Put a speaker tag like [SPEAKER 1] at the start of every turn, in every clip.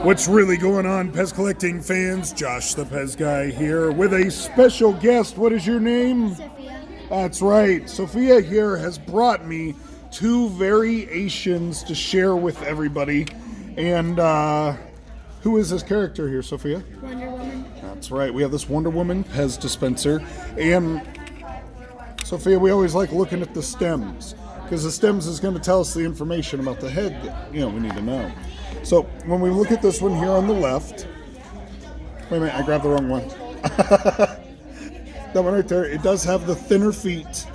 [SPEAKER 1] What's really going on, PEZ collecting fans? Josh the PEZ guy here with a special guest. What is your name?
[SPEAKER 2] Sophia.
[SPEAKER 1] That's right. Sophia here has brought me two variations to share with everybody. And who is this character here, Sophia?
[SPEAKER 2] Wonder Woman.
[SPEAKER 1] That's right. We have this Wonder Woman PEZ dispenser. And Sophia, we always like looking at the stems, because the stems is going to tell us the information about the head that we need to know. So when we look at this one here on the left, wait a minute, I grabbed the wrong one. That one right there, it does have the thinner feet,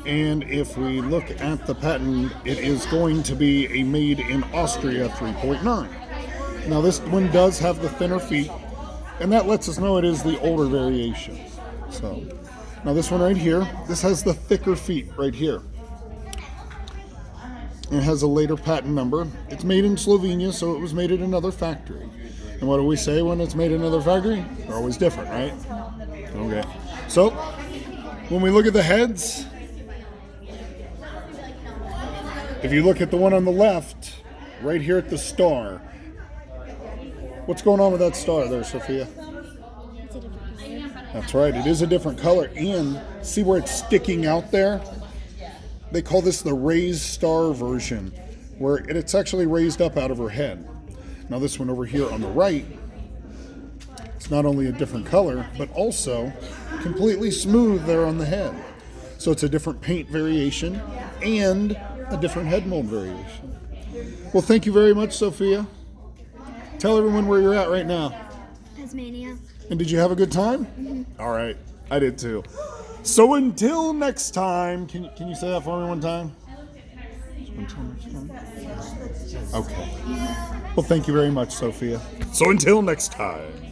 [SPEAKER 1] and if we look at the patent, it is going to be a made in Austria 3.9. Now this one does have the thinner feet, and that lets us know it is the older variation. So now this one right here, this has the thicker feet right here. It has a later patent number. It's made in Slovenia, so it was made at another factory. And what do we say when it's made in another factory? They're always different, right? Okay. So, when we look at the heads, if you look at the one on the left, right here at the star, what's going on with that star there, Sophia?
[SPEAKER 2] It's a different color.
[SPEAKER 1] That's right, it is a different color. And see where it's sticking out there? They call this the raised star version, where it's actually raised up out of her head. Now this one over here on the right, it's not only a different color, but also completely smooth there on the head. So it's a different paint variation and a different head mold variation. Well, thank you very much, Sophia. Tell everyone where you're at right now.
[SPEAKER 2] Tasmania.
[SPEAKER 1] And did you have a good time? Mm-hmm. All right, I did too. So until next time, can you say that for me one time? Until next time? Okay. Well, thank you very much, Sophia. So until next time.